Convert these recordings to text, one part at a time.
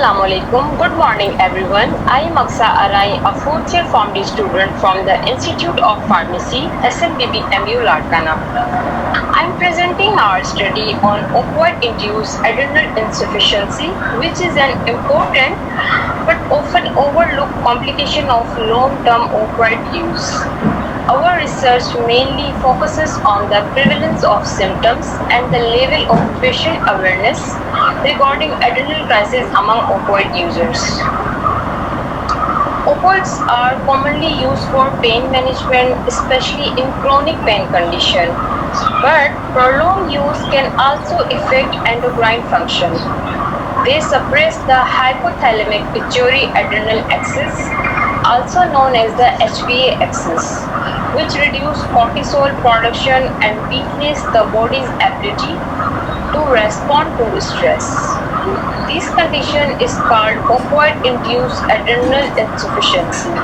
Assalamu alaikum. Good morning, everyone. I am Aksa Arai, a fourth year PharmD student from the Institute of Pharmacy, SNBBMU Larkana. I am presenting our study on opioid-induced adrenal insufficiency, which is an important but often overlooked complication of long-term opioid use. Our research mainly focuses on the prevalence of symptoms and the level of patient awareness regarding adrenal crisis among opioid users. Opioids are commonly used for pain management, especially in chronic pain condition, but prolonged use can also affect endocrine function. They suppress the hypothalamic pituitary adrenal axis, also known as the HPA axis, which reduce cortisol production and weakness the body's ability to respond to stress. This condition is called opioid-induced adrenal insufficiency.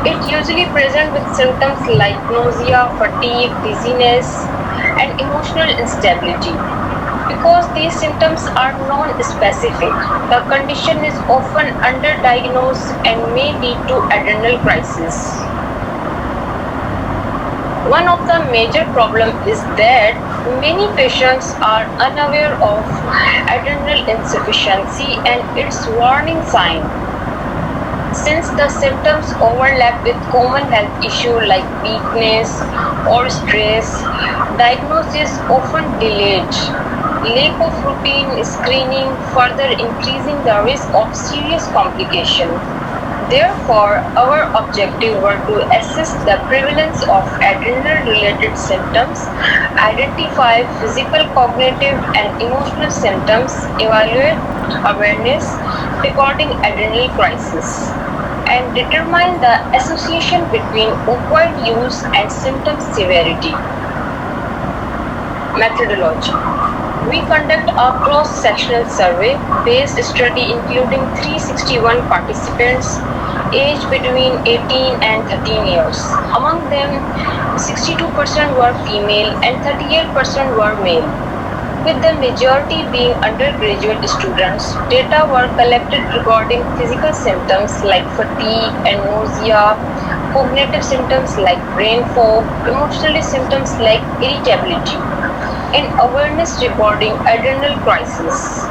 It usually presents with symptoms like nausea, fatigue, dizziness, and emotional instability. Because these symptoms are non-specific, the condition is often underdiagnosed and may lead to adrenal crisis. One of the major problems is that many patients are unaware of adrenal insufficiency and its warning sign. Since the symptoms overlap with common health issues like weakness or stress, diagnosis is often delayed. Lack of routine screening further increasing the risk of serious complications. Therefore, our objective were to assess the prevalence of adrenal-related symptoms, identify physical, cognitive, and emotional symptoms, evaluate awareness regarding adrenal crisis, and determine the association between opioid use and symptom severity. Methodology. We conduct a cross-sectional survey-based study including 361 participants aged between 18 and 13 years. Among them, 62% were female and 38% were male. With the majority being undergraduate students, data were collected regarding physical symptoms like fatigue and nausea, cognitive symptoms like brain fog, emotional symptoms like irritability, and awareness regarding adrenal crisis.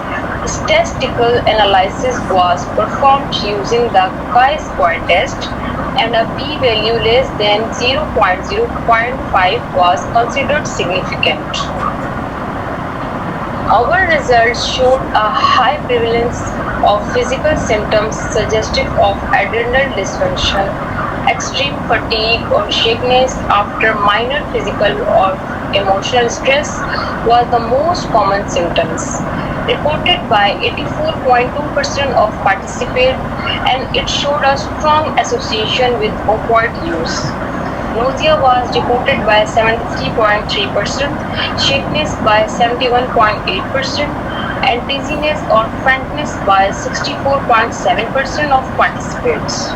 Statistical analysis was performed using the chi-square test, and a p-value less than 0.05 was considered significant. Our results showed a high prevalence of physical symptoms suggestive of adrenal dysfunction. Extreme fatigue or shakiness after minor physical or emotional stress was the most common symptoms, reported by 84.2% of participants, and it showed a strong association with opioid use. Nausea was reported by 73.3%, shakiness by 71.8%, and dizziness or faintness by 64.7% of participants.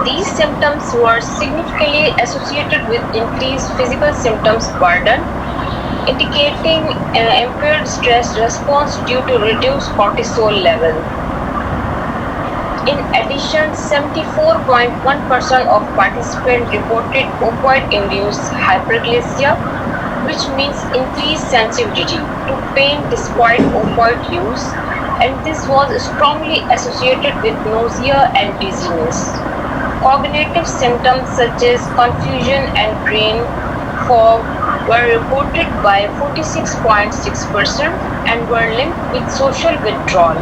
These symptoms were significantly associated with increased physical symptoms burden, indicating an impaired stress response due to reduced cortisol level. In addition, 74.1% of participants reported opioid-induced hyperglycemia, which means increased sensitivity to pain despite opioid use, and this was strongly associated with nausea and dizziness. Cognitive symptoms such as confusion and brain fog were reported by 46.6% and were linked with social withdrawal.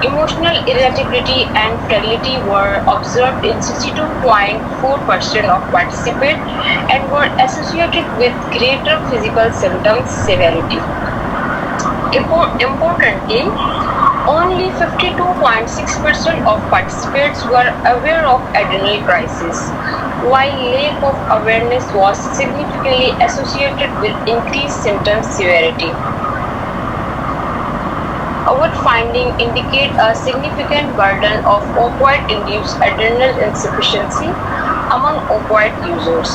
Emotional irritability and fragility were observed in 62.4% of participants and were associated with greater physical symptom severity. Importantly, only 52.6% of participants were aware of adrenal crisis, while lack of awareness was significantly associated with increased symptom severity. Our findings indicate a significant burden of opioid-induced adrenal insufficiency among opioid users.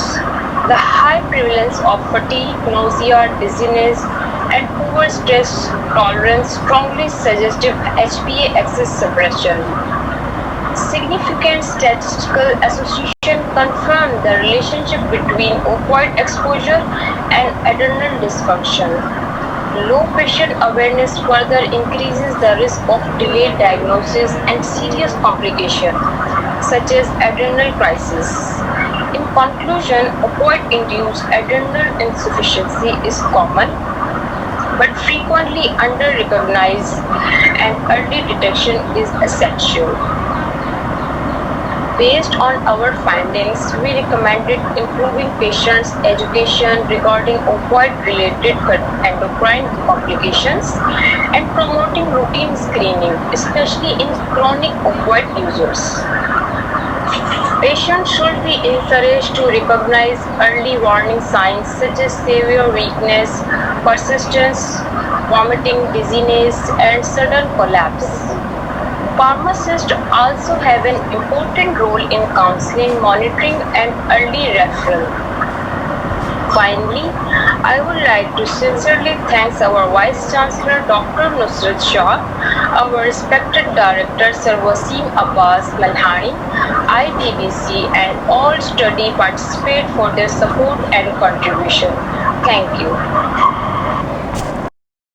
The high prevalence of fatigue, nausea, dizziness, and poor stress tolerance strongly suggestive HPA axis suppression. Significant statistical association confirm the relationship between opioid exposure and adrenal dysfunction. Low patient awareness further increases the risk of delayed diagnosis and serious complications such as adrenal crisis. In conclusion, opioid-induced adrenal insufficiency is common but frequently under-recognized and early detection is essential. Based on our findings, we recommended improving patients' education regarding opioid-related endocrine complications and promoting routine screening, especially in chronic opioid users. Patients should be encouraged to recognize early warning signs such as severe weakness, persistence, vomiting, dizziness, and sudden collapse. Pharmacists also have an important role in counseling, monitoring, and early referral. Finally, I would like to sincerely thank our Vice Chancellor Dr. Nusrat Shah, our respected Director Sir Wasim Abbas Malhani, IDBC, and all study participants for their support and contribution. Thank you.